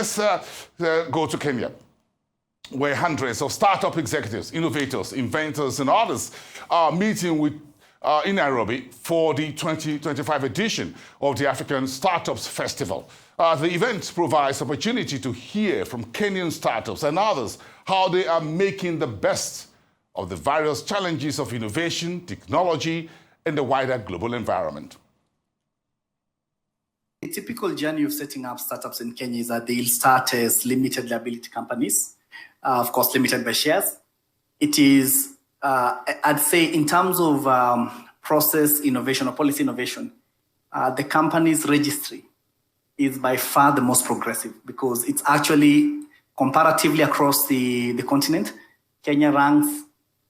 let's go to Kenya, where hundreds of startup executives, innovators, inventors, and others are meeting in Nairobi for the 2025 edition of the African Startups Festival. The event provides opportunity to hear from Kenyan startups and others how they are making the best of the various challenges of innovation, technology, and the wider global environment. A typical journey of setting up startups in Kenya is that they'll start as limited liability companies, of course, limited by shares. It is, I'd say, in terms of process innovation or policy innovation, the company's registry is by far the most progressive because it's actually comparatively across the continent. Kenya ranks,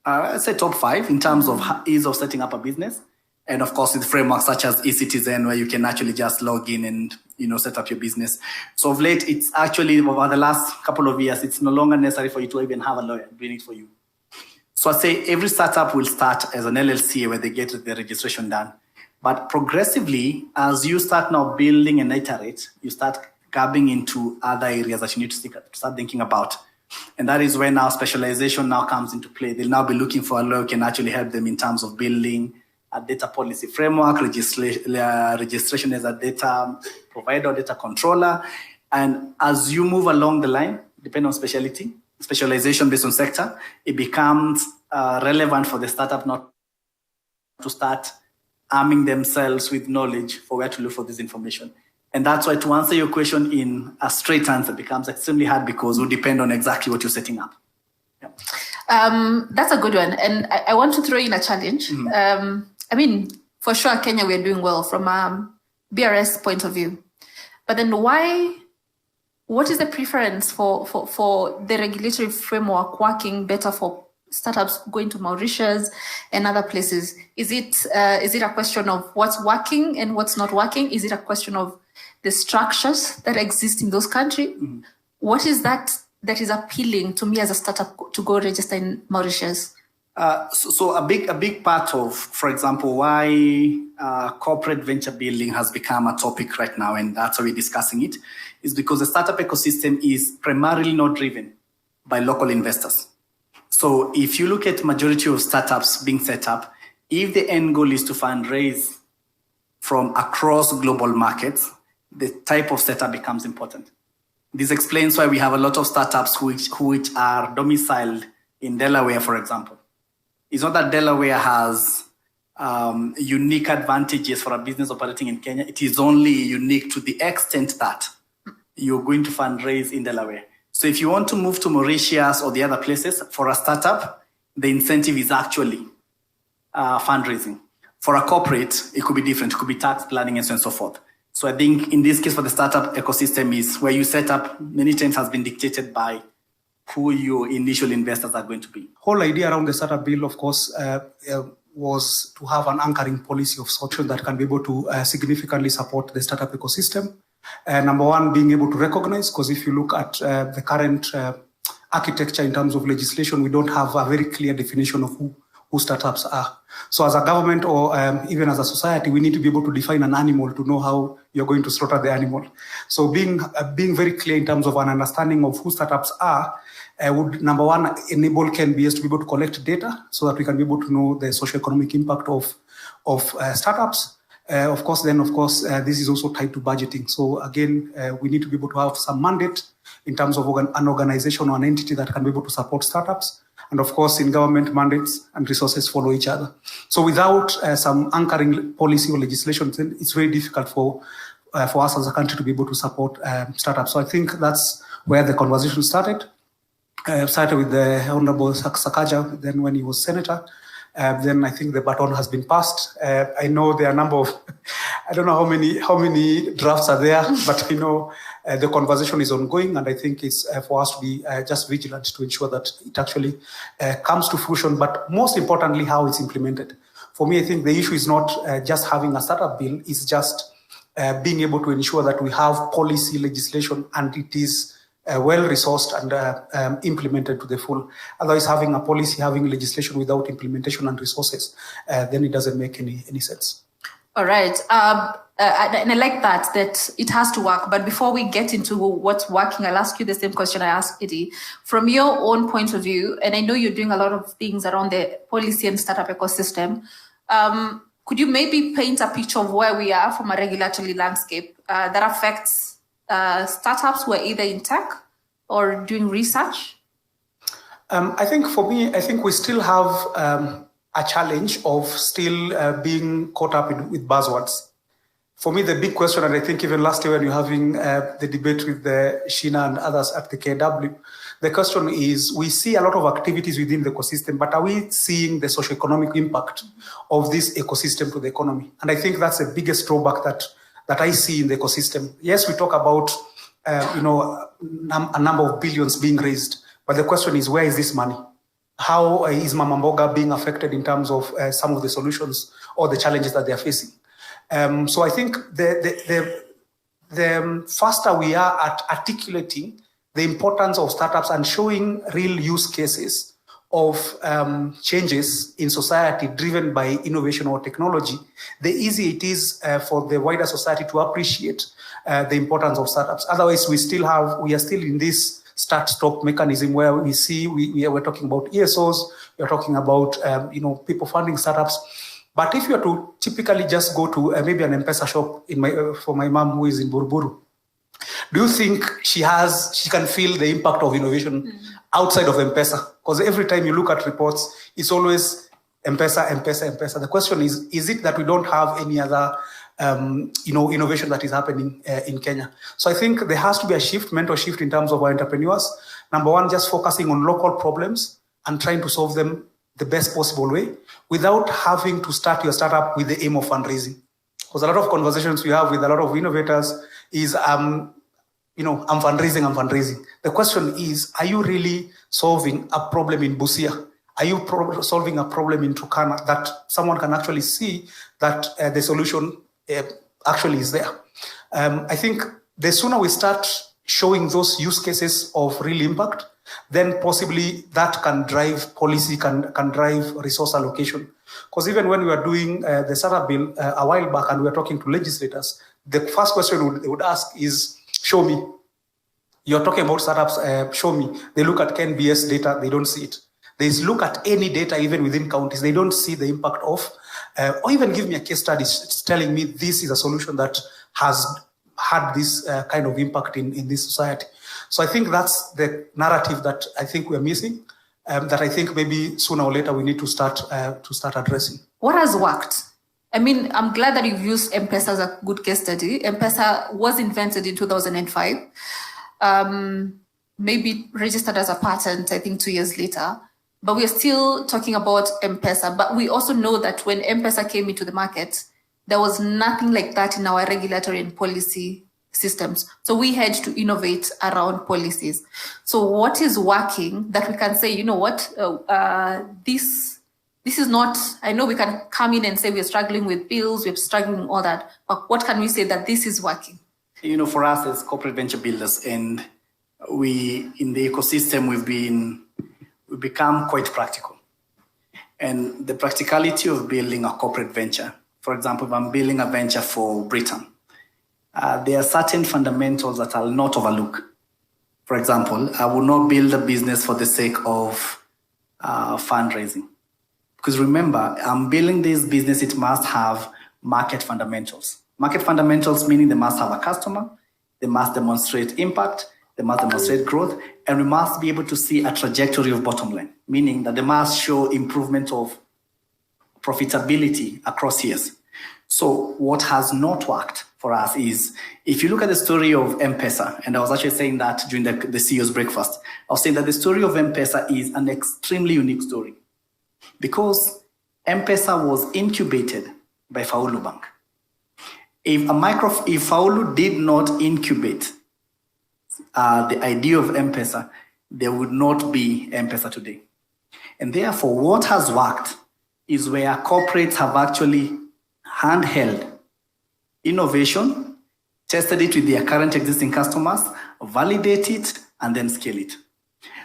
I'd say, top 5 in terms of ease of setting up a business. And of course, with frameworks such as eCitizen, where you can actually just log in and set up your business. So of late, it's actually over the last couple of years, it's no longer necessary for you to even have a lawyer doing it for you. So I'd say every startup will start as an LLC where they get the registration done. But progressively, as you start now building and iterate, you start grabbing into other areas that you need to start thinking about. And that is when our specialization now comes into play. They'll now be looking for a lawyer who can actually help them in terms of building a data policy framework, registration as a data provider, data controller. And as you move along the line, depending on specialization based on sector, it becomes relevant for the startup not to start arming themselves with knowledge for where to look for this information. And that's why, to answer your question in a straight answer, becomes extremely hard because it will depend on exactly what you're setting up. Yeah. That's a good one. And I want to throw in a challenge. Mm-hmm. I mean, for sure, Kenya, we're doing well from a BRS point of view. But then what is the preference for the regulatory framework working better for startups going to Mauritius and other places? Is it a question of what's working and what's not working? Is it a question of the structures that exist in those countries? Mm-hmm. What is that is appealing to me as a startup to go register in Mauritius? So a big part of, for example, why corporate venture building has become a topic right now, and that's why we're discussing it, is because the startup ecosystem is primarily not driven by local investors. So if you look at majority of startups being set up, if the end goal is to fundraise from across global markets, the type of setup becomes important. This explains why we have a lot of startups which are domiciled in Delaware, for example. It's not that Delaware has unique advantages for a business operating in Kenya. It is only unique to the extent that you're going to fundraise in Delaware. So if you want to move to Mauritius or the other places for a startup, the incentive is actually fundraising. For a corporate, it could be different. It could be tax planning and so on and so forth. So I think in this case for the startup ecosystem is where you set up many times has been dictated by who your initial investors are going to be. Whole idea around the startup bill, of course, was to have an anchoring policy of sorts that can be able to significantly support the startup ecosystem. Number one, being able to recognize, because if you look at the current architecture in terms of legislation, we don't have a very clear definition of who startups are. So as a government or even as a society, we need to be able to define an animal to know how you're going to slaughter the animal. So being very clear in terms of an understanding of who startups are would, number one, enable KNBS to be able to collect data so that we can be able to know the socioeconomic impact of startups. Of course, this is also tied to budgeting. So again, we need to be able to have some mandate in terms of an organization or an entity that can be able to support startups. And of course, in government, mandates and resources follow each other. So without some anchoring policy or legislation, then it's very difficult for us as a country to be able to support startups. So I think that's where the conversation started. Started with the Honorable Sakaja, then when he was senator. Then I think the baton has been passed. I know there are a number of, I don't know how many drafts are there, but I know the conversation is ongoing, and I think it's for us to be just vigilant to ensure that it actually comes to fruition, but most importantly, how it's implemented. For me, I think the issue is not just having a startup bill, it's just being able to ensure that we have policy legislation and it is well-resourced and implemented to the full. Otherwise, having a policy, having legislation without implementation and resources, then it doesn't make any sense. All right. And I like that it has to work. But before we get into what's working, I'll ask you the same question I asked Eddie. From your own point of view, and I know you're doing a lot of things around the policy and startup ecosystem, could you maybe paint a picture of where we are from a regulatory landscape that affects startups who are either in tech or doing research? I think for me, we still have a challenge of still being caught up with buzzwords. For me, the big question, and I think even last year when you're having the debate with Sheena and others at the KW, the question is, we see a lot of activities within the ecosystem, but are we seeing the socioeconomic impact of this ecosystem to the economy? And I think that's the biggest drawback that I see in the ecosystem. Yes, we talk about a number of billions being raised, but the question is, where is this money? How is Mama Mboga being affected in terms of some of the solutions or the challenges that they're facing? So I think the faster we are at articulating the importance of startups and showing real use cases of changes in society driven by innovation or technology, the easier it is for the wider society to appreciate the importance of startups. Otherwise, we are still in this start-stop mechanism where we're talking about ESOs, we're talking about people funding startups. But if you are to typically just go to maybe an M-Pesa shop for my mom who is in Buruburu, do you think she can feel the impact of innovation outside of M-Pesa? Because every time you look at reports, it's always M-Pesa, M-Pesa, M-Pesa. The question is it that we don't have any other innovation that is happening in Kenya? So I think there has to be a mental shift in terms of our entrepreneurs. Number one, just focusing on local problems and trying to solve them the best possible way without having to start your startup with the aim of fundraising. Because a lot of conversations we have with a lot of innovators is, I'm fundraising. The question is, are you really solving a problem in Busia? Are you solving a problem in Turkana that someone can actually see that the solution actually is there? I think the sooner we start showing those use cases of real impact, then possibly that can drive policy, can drive resource allocation. Because even when we were doing the startup bill a while back and we were talking to legislators, the first question they would ask is, show me. You're talking about startups, show me. They look at KNBS data, they don't see it. They look at any data, even within counties, they don't see the impact of, or even give me a case study telling me this is a solution that has had this kind of impact in this society. So I think that's the narrative that I think we're missing, that I think maybe sooner or later we need to start addressing. What has worked? I mean, I'm glad that you've used M-Pesa as a good case study. M-Pesa was invented in 2005, maybe registered as a patent, I think 2 years later. But we're still talking about M-Pesa. But we also know that when M-Pesa came into the market, there was nothing like that in our regulatory and policy systems. So we had to innovate around policies. So what is working that we can say, you know what, this is not, I know we can come in and say we're struggling with bills, we're struggling with all that, but what can we say that this is working? For us as corporate venture builders, and we, in the ecosystem, we've become quite practical. And the practicality of building a corporate venture, for example, if I'm building a venture for Britain, there are certain fundamentals that I'll not overlook. For example, I will not build a business for the sake of fundraising. Because remember, I'm building this business, it must have market fundamentals. Market fundamentals meaning they must have a customer, they must demonstrate impact, they must demonstrate growth, and we must be able to see a trajectory of bottom line, meaning that they must show improvement of profitability across years. So what has not worked for us is, if you look at the story of M-Pesa, and I was actually saying that during the CEO's breakfast, I was saying that the story of M-Pesa is an extremely unique story because M-Pesa was incubated by Faulu Bank. If Faulu did not incubate the idea of M-Pesa, there would not be M-Pesa today. And therefore, what has worked is where corporates have actually handheld innovation, tested it with their current existing customers, validate it, and then scale it.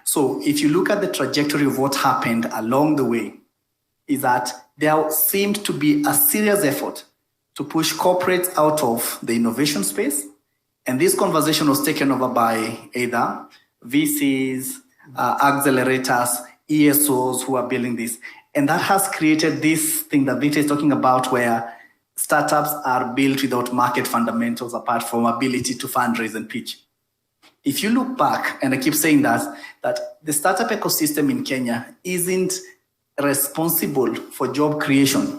So if you look at the trajectory of what happened along the way, is that there seemed to be a serious effort to push corporates out of the innovation space. And this conversation was taken over by either VCs, accelerators, ESOs who are building this. And that has created this thing that Victor is talking about, where startups are built without market fundamentals apart from ability to fundraise and pitch. If you look back, and I keep saying that the startup ecosystem in Kenya isn't responsible for job creation.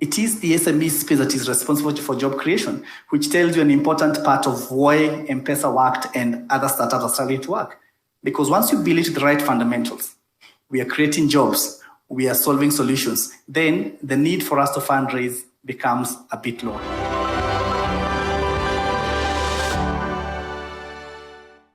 It is the SME space that is responsible for job creation, which tells you an important part of why M-Pesa worked and other startups are starting to work. Because once you build it with the right fundamentals, we are creating jobs, we are solving solutions, then the need for us to fundraise becomes a bit lower.